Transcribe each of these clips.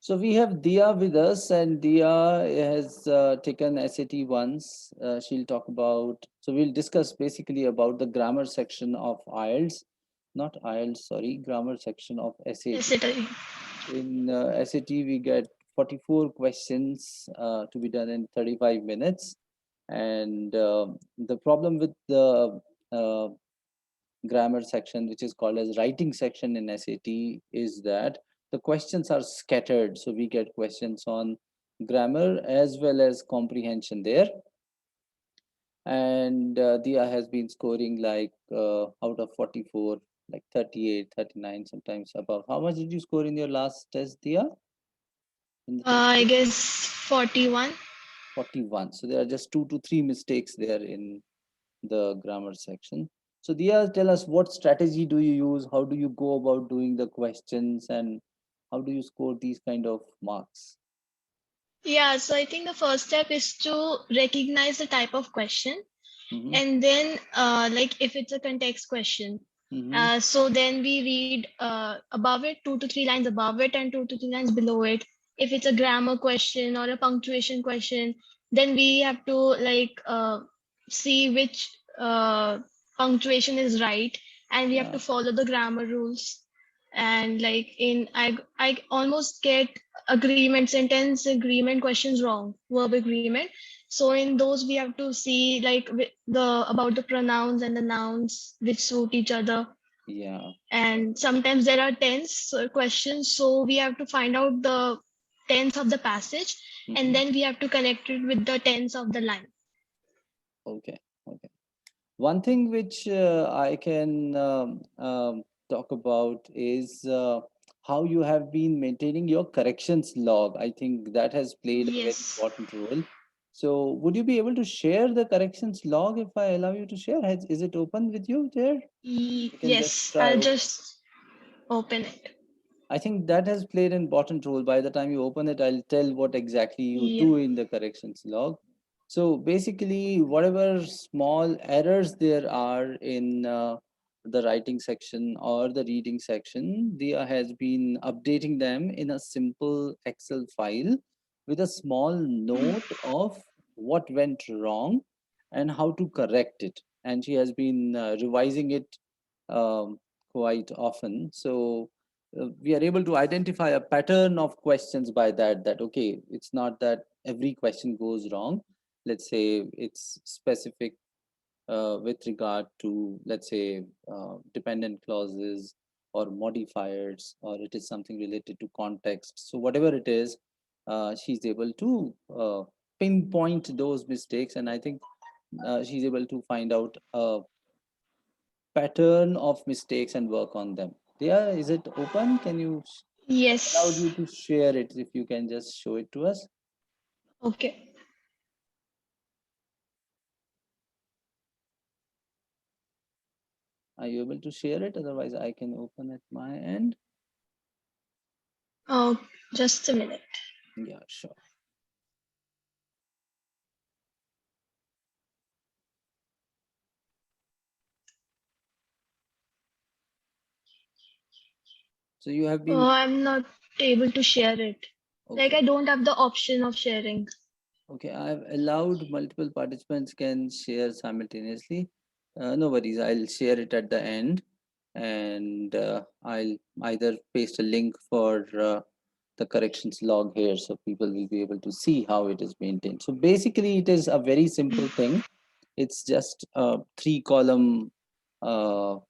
So we have Dia with us, and Dia has taken SAT once. She'll talk about, so we'll discuss basically about the grammar section of IELTS, not IELTS, sorry, grammar section of SAT. Yes, it is. In SAT, we get 44 questions to be done in 35 minutes. And the problem with the uh, grammar section, which is called as writing section in SAT, is that the questions are scattered. So we get questions on grammar as well as comprehension there. And Dia has been scoring like out of 44, like 38, 39, sometimes above. How much did you score in your last test, Dia? In the test I book? guess 41. 41. So there are just 2 to 3 mistakes there in the grammar section. So Dia, tell us, what strategy do you use? How do you go about doing the questions, and how do you score these kind of marks? Yeah, so I think the first step is to recognize the type of question, Mm-hmm, and then like if it's a context question, mm-hmm, so then we read above it, 2 to 3 lines above it and 2 to 3 lines below it. If it's a grammar question or a punctuation question, then we have to like see which punctuation is right, and we have yeah, to follow the grammar rules. And like in I almost get agreement, sentence agreement questions wrong, verb agreement. So in those we have to see like the about the pronouns and the nouns which suit each other. yeah. And sometimes there are tense questions, so we have to find out the tense of the passage, and Mm-hmm. then we have to connect it with the tense of the line. Okay, okay. One thing which I can talk about is how you have been maintaining your corrections log. I think that has played a very Yes. important role. So, would you be able to share the corrections log if I allow you to share? Is it open with you there? You can just Yes, try I'll open. just open it. I think that has played an important role. By the time you open it, I'll tell what exactly you Yeah. do in the corrections log. So basically, whatever small errors there are in the writing section or the reading section, Dia has been updating them in a simple Excel file with a small note of what went wrong and how to correct it. And she has been revising it um, quite often. So we are able to identify a pattern of questions by that okay, it's not that every question goes wrong. Let's say it's specific with regard to, let's say, dependent clauses or modifiers, or it is something related to context. So whatever it is, she's able to pinpoint those mistakes, and I think she's able to find out a pattern of mistakes and work on them. Yeah, is it open? Can you, allowed Yes. you to share it, if you can just show it to us? Okay. Are you able to share it? Otherwise, I can open at my end. Oh, just a minute. Yeah, sure. So you have Oh, been, I'm not able to share it. Like okay. I don't have the option of sharing. Okay, I've allowed multiple participants can share simultaneously. No worries, I'll share it at the end, and I'll either paste a link for the corrections log here so people will be able to see how it is maintained. So basically, it is a very simple thing. It's just a 3 column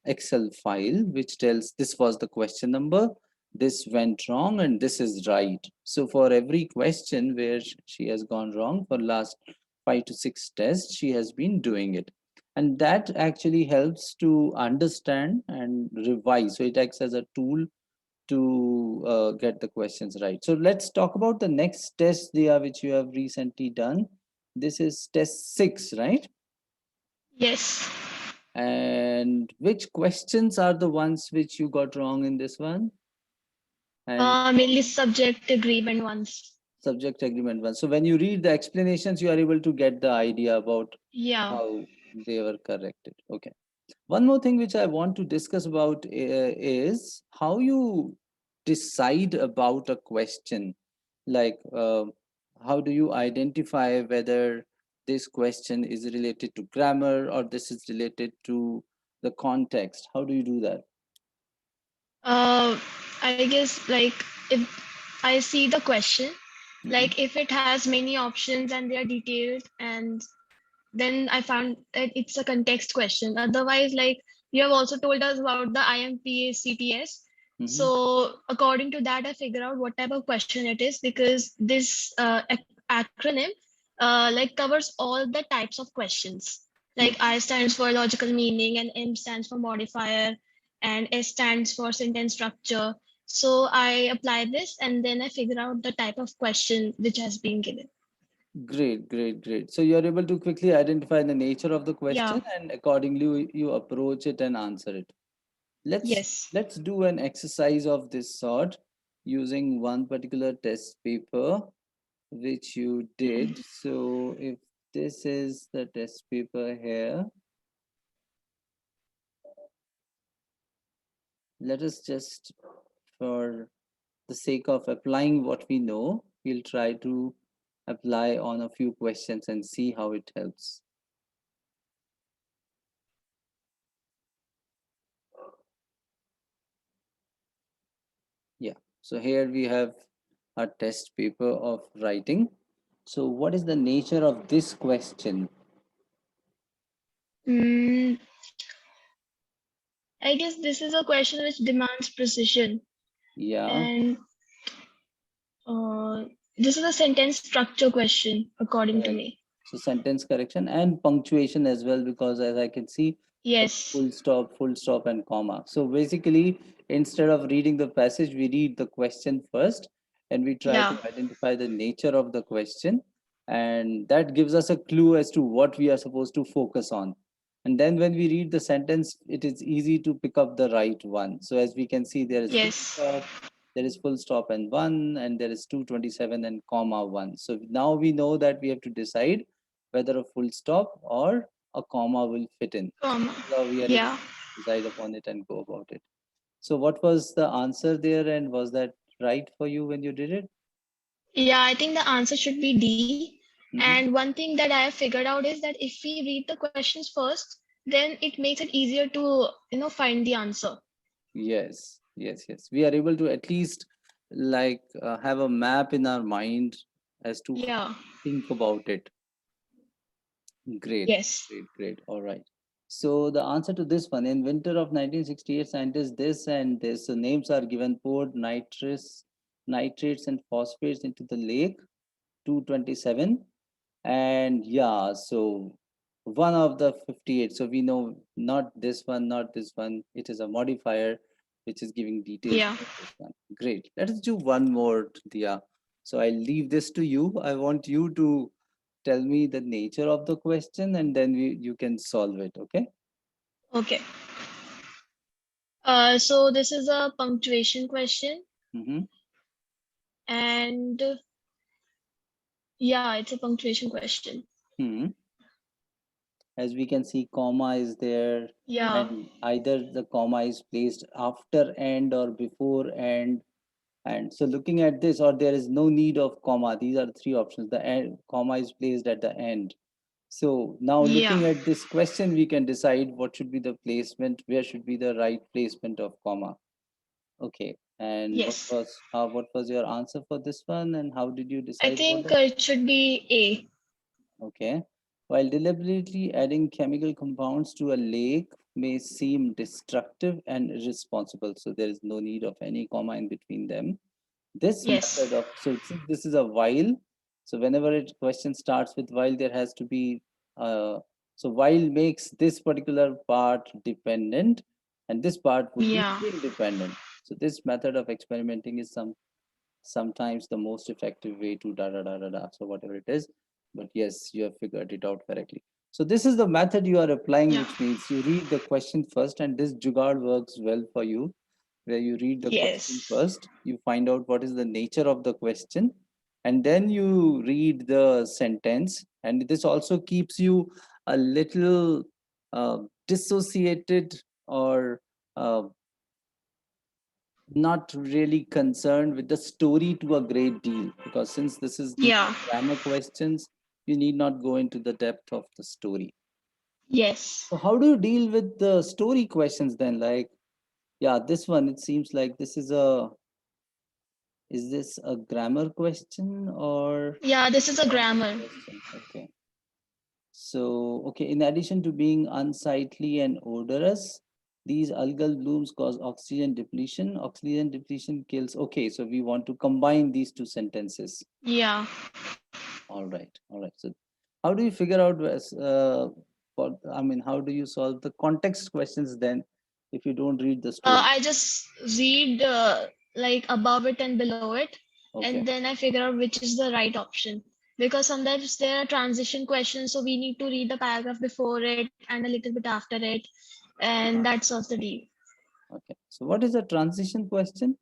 Excel file which tells this was the question number, this went wrong, and this is right. So for every question where she has gone wrong for last 5 to 6 tests, she has been doing it. And that actually helps to understand and revise. So it acts as a tool to get the questions right. So let's talk about the next test, Dia, which you have recently done. This is test 6, right? Yes. And which questions are the ones which you got wrong in this one? And Mainly subject agreement ones. subject agreement one. So when you read the explanations, you are able to get the idea about Yeah. how they were corrected. Okay. One more thing which I want to discuss about is how you decide about a question. Like, how do you identify whether this question is related to grammar or this is related to the context? How do you do that? Uh, I guess like if I see the question, Hmm. like if it has many options and they are detailed, and then I found that it's a context question. Otherwise, like you have also told us about the IMPA-CTS. Hmm. So according to that, I figure out what type of question it is, because this acronym like covers all the types of questions. Like Hmm. I stands for logical meaning, and M stands for modifier, and S stands for sentence structure. So I apply this, and then I figure out the type of question which has been given. Great, great, great. So you're able to quickly identify the nature of the Yeah. question and accordingly you approach it and answer it. Let's Yes. let's do an exercise of this sort using one particular test paper which you did. So if this is the test paper here, let us just, for the sake of applying what we know, we'll try to apply on a few questions and see how it helps. Yeah. So here we have a test paper of writing. So what is the nature of this question? Mm, I guess this is a question which demands precision, Yeah. and uh, this is a sentence structure question, according to Right. me. So sentence correction and punctuation as well, because as I can see, the Yes. full stop, and comma. So basically, instead of reading the passage, we read the question first, and we try to Yeah. identify the nature of the question, and that gives us a clue as to what we are supposed to focus on. And then when we read the sentence, it is easy to pick up the right one. So as we can see, Yes. there is full stop and one, and there is 227 and comma one. So now we know that we have to decide whether a full stop or a comma will fit in. So Comma. this is how we are able Yeah. to decide upon it and go about it. So what was the answer there, and was that right for you when you did it? Yeah, I think the answer should be D. Hmm. And one thing that I have figured out is that if we read the questions first, then it makes it easier to, find the answer. Yes, yes, yes. We are able to at least like have a map in our mind as to how Yeah. to think about it. Great, Yes. great, great. All right. So the answer to this one, in winter of 1968, scientists this and this, so names are given, poured nitrates and phosphates into the lake, 227. And yeah, so one of the 58. So we know not this one, not this one. It is a modifier which is giving details Yeah. about this one. Great. Let us do one more, Dia. So I leave this to you. I want you to tell me the nature of the question and then you can solve it. Okay. Okay. So this is a punctuation question, Mm-hmm. and yeah, it's a punctuation question. Hmm. As we can see, comma is there, Yeah. and either the comma is placed after end or before end. And so looking at this, or there is no need of comma. These are the three options. The end, comma is placed at the end. So now Yeah. looking at this question, we can decide what should be the placement, where should be the right placement of comma. Okay. And Yes. what was your answer for this one, and how did you I decide about think it? it should be A. Okay. While deliberately adding chemical compounds to a lake may seem destructive and irresponsible, so there is no need of any comma in between them. This Yes. method of, so since this is a while, so whenever a question starts with while, there has to be uh, so while makes this particular part dependent, and this part would be Yeah. independent. So this method of experimenting is sometimes the most effective way to da da da da da. So whatever it is, but yes, you have figured it out correctly. So this is the method you are applying, Yeah. which means you read the question first, and this jugaad works well for you, where you read the question Yes. first, you find out what is the nature of the question, and then you read the sentence. And this also keeps you a little dissociated or uh, not really concerned with the story to a great deal, because since this is the Yeah. grammar questions, you need not go into the depth of the story. Yes. So how do you deal with the story questions then? Like, yeah, this one, it seems like this is a, is this a grammar question or Yeah, this is a context grammar. question? Okay. So, okay, in addition to being unsightly and odorous, these algal blooms cause oxygen depletion. Oxygen depletion kills. Okay, so we want to combine these two sentences. Yeah. All right, all right. So, how do you figure out, I mean, how do you solve the context questions then if you don't read the story? I just read like above it and below it, and Okay, then I figure out which is the right option. Because sometimes there are transition questions, so we need to read the paragraph before it and a little bit after it, and that solves the deal. okay. So, what is a transition question?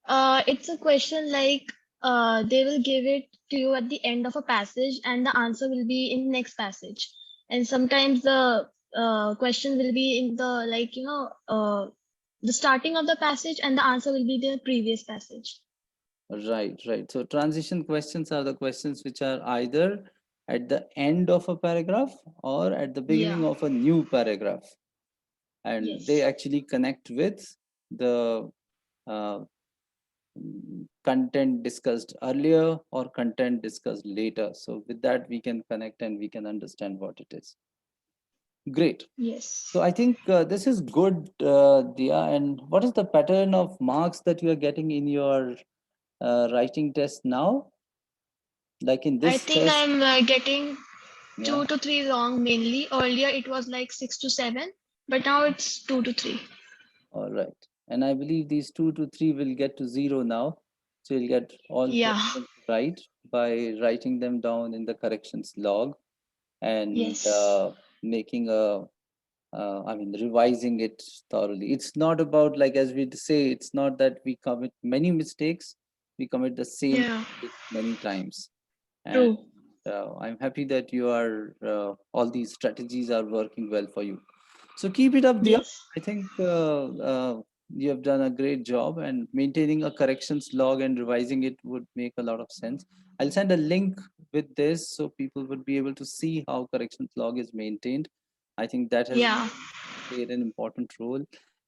It's a question like they will give it to you at the end of a passage, and the answer will be in next passage. And sometimes the question will be in the the starting of the passage, and the answer will be the previous passage. Right, right. So transition questions are the questions which are either at the end of a paragraph or at the beginning Yeah. of a new paragraph, and they Yes. actually connect with the content discussed earlier or content discussed later. So with that, we can connect and we can understand what it is. Great. Yes. So I think this is good, Dia. And what is the pattern of marks that you are getting in your writing test now? Like in I this think test, I'm getting yeah, 2 to 3 wrong mainly. Earlier it was like 6 to 7, but now it's 2 to 3. all right. And I believe these 2 to 3 will get to zero now. So you'll get all Yeah. questions right by writing them down in the corrections log and Yes. making a, I mean, revising it thoroughly. It's not about, like, as we say, it's not that we commit many mistakes, we commit the same Yeah. mistake many times. And True. I'm happy that you are, all these strategies are working well for you. So keep it up, Dia. Yes. I think you have done a great job, and maintaining a corrections log and revising it would make a lot of sense. I'll send a link with this so people would be able to see how corrections log is maintained. I think that has Yeah. played an important role.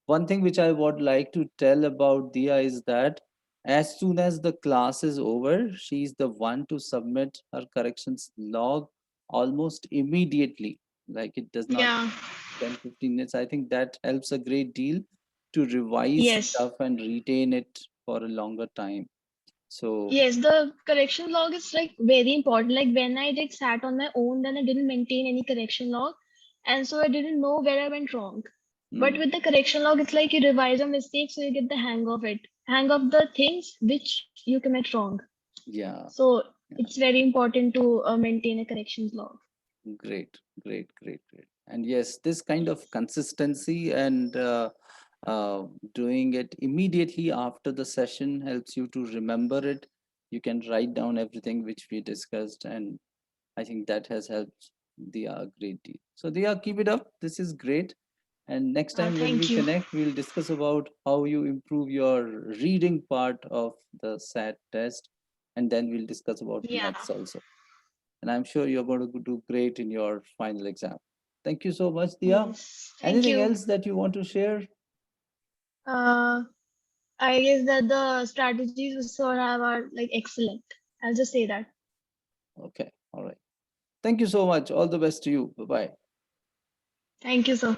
One thing which I would like to tell about Dia is that as soon as the class is over, she is the one to submit her corrections log almost immediately. Like, it does not Yeah. 10-15 minutes. I think that helps a great deal to revise Yes. stuff and retain it for a longer time. So, Yes, the correction log is like very important. Like when I did SAT on my own, then I didn't maintain any correction log. And so I didn't know where I went wrong. But mm, with the correction log, it's like you revise a mistake so you get the hang of it, hang of the things which you commit wrong. yeah, So yeah, it's very important to maintain a corrections log. great, great, great, great. And yes, this kind of consistency and uh, doing it immediately after the session helps you to remember it. You can write down everything which we discussed, and I think that has helped Dia a great deal. So, Dia, keep it up. This is great. And next time when we Thank you. connect, we'll discuss about how you improve your reading part of the SAT test. And then we'll discuss about Yeah. maths also. And I'm sure you're going to do great in your final exam. Thank you so much, Dia. Yes. Thank Anything you. else that you want to share? Uh, I guess that the strategies we sir have are like excellent. I'll just say that. Okay. All right. Thank you so much. All the best to you. Bye bye. Thank you, sir.